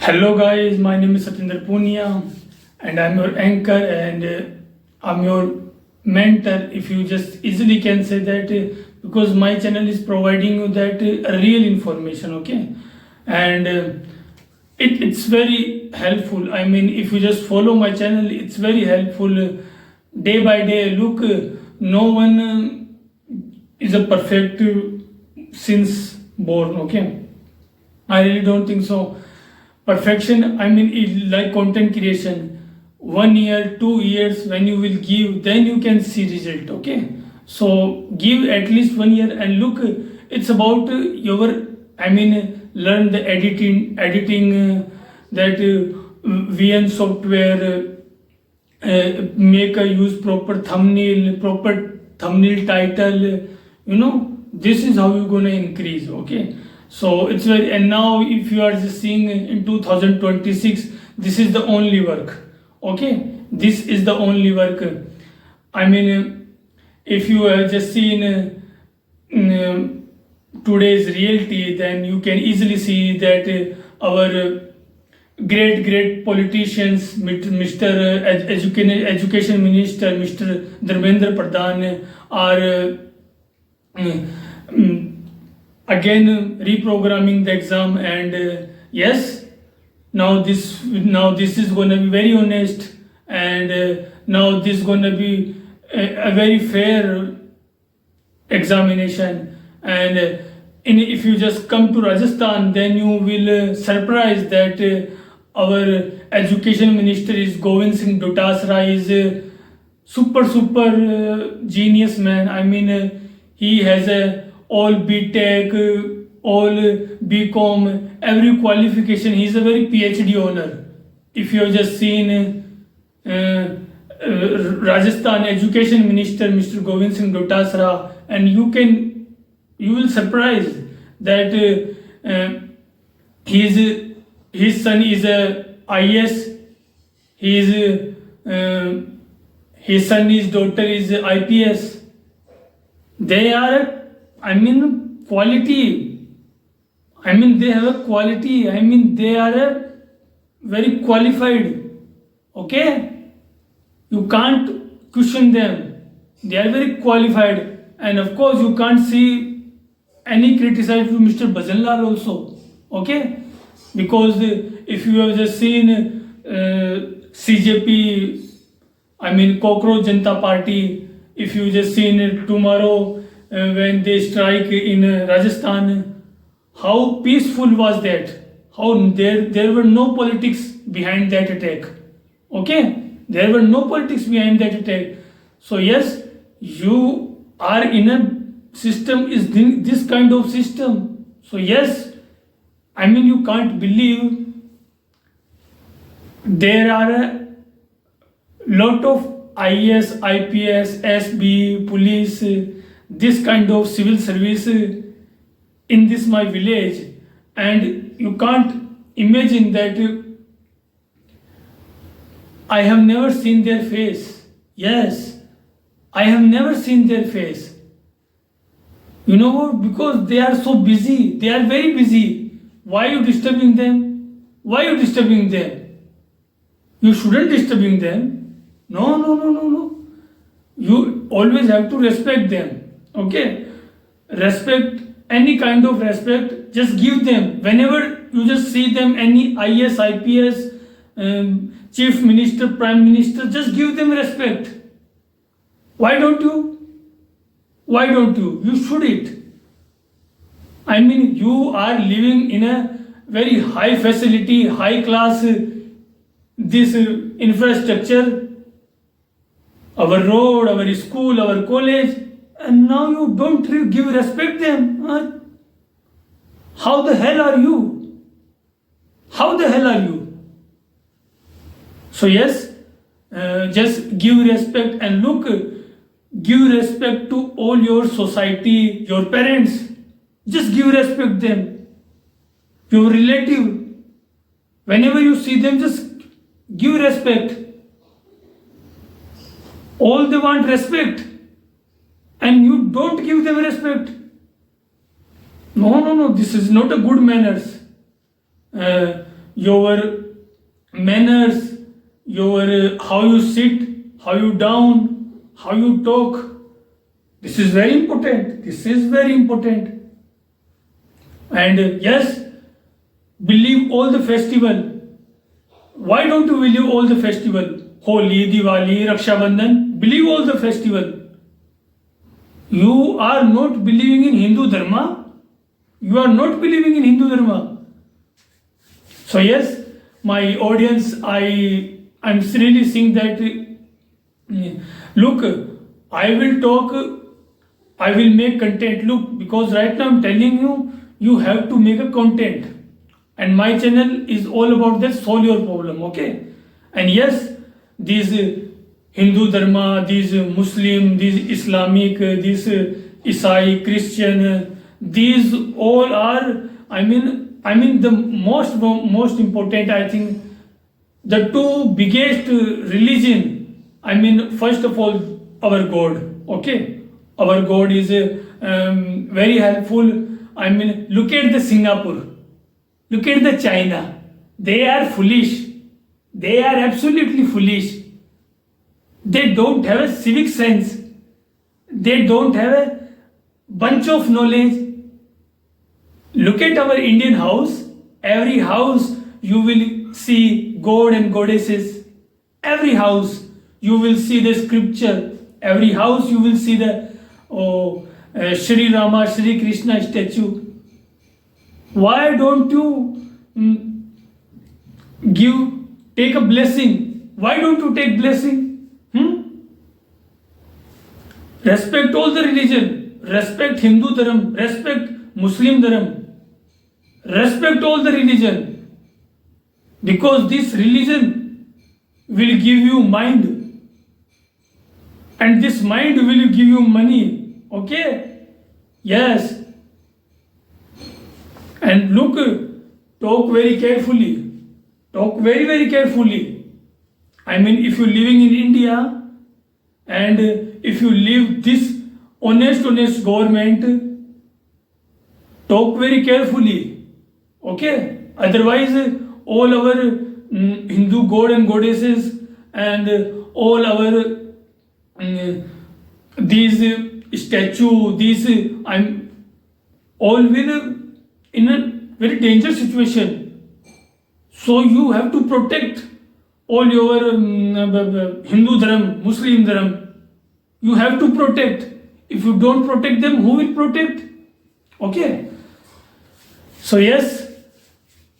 Hello guys, my name is Satinder Punia and I'm your anchor and I'm your mentor, if you just easily can say that, because my channel is providing you that real information, okay? And it's very helpful. I mean, if you just follow my channel, it's very helpful. Day by day, look, no one is a perfect since born, okay? I really don't think so. Perfection, I mean, like content creation. 1 year, 2 years, when you will give, then you can see result. Okay, so give at least 1 year and look. It's about your. I mean, learn the editing that VN software. Make a use proper thumbnail title. This is how you're gonna increase. Okay. So it's very, and now if you are just seeing in 2026, this is the only work. Okay, this is the only work. I mean, if you have just seen today's reality, then you can easily see that our great politicians, Mr. Education Minister, Mr. Dharmendra Pradhan, are again reprogramming the exam, and yes, now this is going to be very honest, and now this is going to be a very fair examination, and if you just come to Rajasthan, then you will surprise that our education minister is Govind Singh Dotasra is super genius man. I mean, he has a all BTech, all BCom, every qualification. He's a very PhD owner. If you have just seen Rajasthan Education Minister Mr. Govind Singh Dotasra, and you will surprise that his son is a IS, his daughter is IPS. They are, I mean, quality. I mean, they have a quality. I mean, they are very qualified. Okay? You can't question them. They are very qualified. And of course, you can't see any criticism to Mr. Bhajanlal also. Okay? Because if you have just seen CJP, I mean, Cockroach Janata Party, if you just seen tomorrow, when they strike in Rajasthan, how peaceful was that? How there were no politics behind that attack. Okay, there were no politics behind that attack. So yes, you are in a system, is this kind of system. So yes, I mean, you can't believe there are a lot of IS, IPS, SB, police, this kind of civil service in this my village, and you can't imagine that I have never seen their face. Yes, I have never seen their face. You know what? Because they are so busy. They are very busy. Why are you disturbing them? Why are you disturbing them? You shouldn't disturbing them. No. You always have to respect them. Okay? Respect, any kind of respect, just give them. Whenever you just see them, any IS, IPS, Chief Minister, Prime Minister, just give them respect. Why don't you? Why don't you? You should it. I mean, you are living in a very high facility, high class, this infrastructure, our road, our school, our college, and now you don't give respect them. How the hell are you? How the hell are you? So yes, just give respect, and look, give respect to all your society, your parents. Just give respect them. Your relative. Whenever you see them, just give respect. All they want respect, and you don't give them respect. No, this is not a good manners. your manners, your how you sit, how you down, how you talk. This is very important. This is very important. And yes, believe all the festival. Why don't you believe all the festival? Holi, Diwali, Raksha Bandhan. Believe all the festival. You are not believing in Hindu Dharma. You are not believing in Hindu Dharma. So yes, my audience, I'm really saying that look, I will talk, I will make content. Look, because right now I'm telling you, you have to make a content. And my channel is all about that, solve your problem, okay? And yes, these Hindu Dharma, these Muslim, these Islamic, these Isai, Christian, these all are, I mean the most important, I think, the two biggest religion, I mean, first of all, our God, okay? Our God is very helpful. I mean, look at the Singapore, look at the China. They are foolish. They are absolutely foolish. They don't have a civic sense. They don't have a bunch of knowledge. Look at our Indian house. Every house you will see God and goddesses. Every house you will see the scripture. Every house you will see the Shri Rama, Shri Krishna statue. Why don't you take a blessing? Why don't you take blessing? Respect all the religion. Respect Hindu Dharam. Respect Muslim Dharam. Respect all the religion. Because this religion will give you mind. And this mind will give you money. Okay? Yes. And look, talk very carefully. Talk very, very carefully. I mean, if you're living in India and if you live this honest government, talk very carefully. Okay? Otherwise, all our Hindu god and goddesses and all our these statue, these all will in a very dangerous situation. So you have to protect all your Hindu Dharam, Muslim Dharam. You have to protect. If you don't protect them, who will protect? Okay. So yes,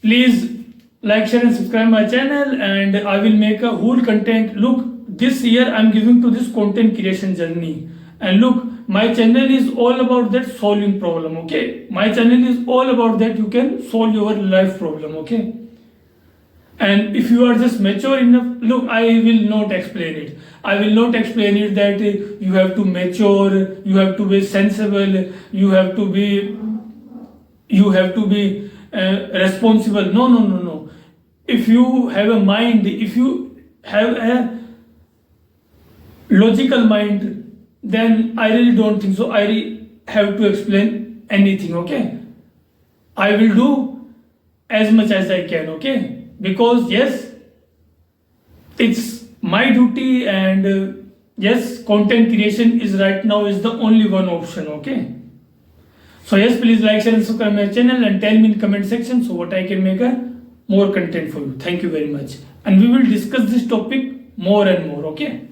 please like, share and subscribe my channel, and I will make a whole content. Look, this year I'm giving to this content creation journey. And look, my channel is all about that solving problem, okay? My channel is all about that you can solve your life problem, okay? And if you are just mature enough, look, I will not explain it. I will not explain it that you have to mature, you have to be sensible, you have to be responsible. No. If you have a mind, if you have a logical mind, then I really don't think so. I have to explain anything, okay? I will do as much as I can, okay? Because yes, it's my duty, and yes, content creation is right now is the only one option, okay? So yes, please like, share and subscribe my channel and tell me in comment section so what I can make a more content for you. Thank you very much. And we will discuss this topic more and more, okay?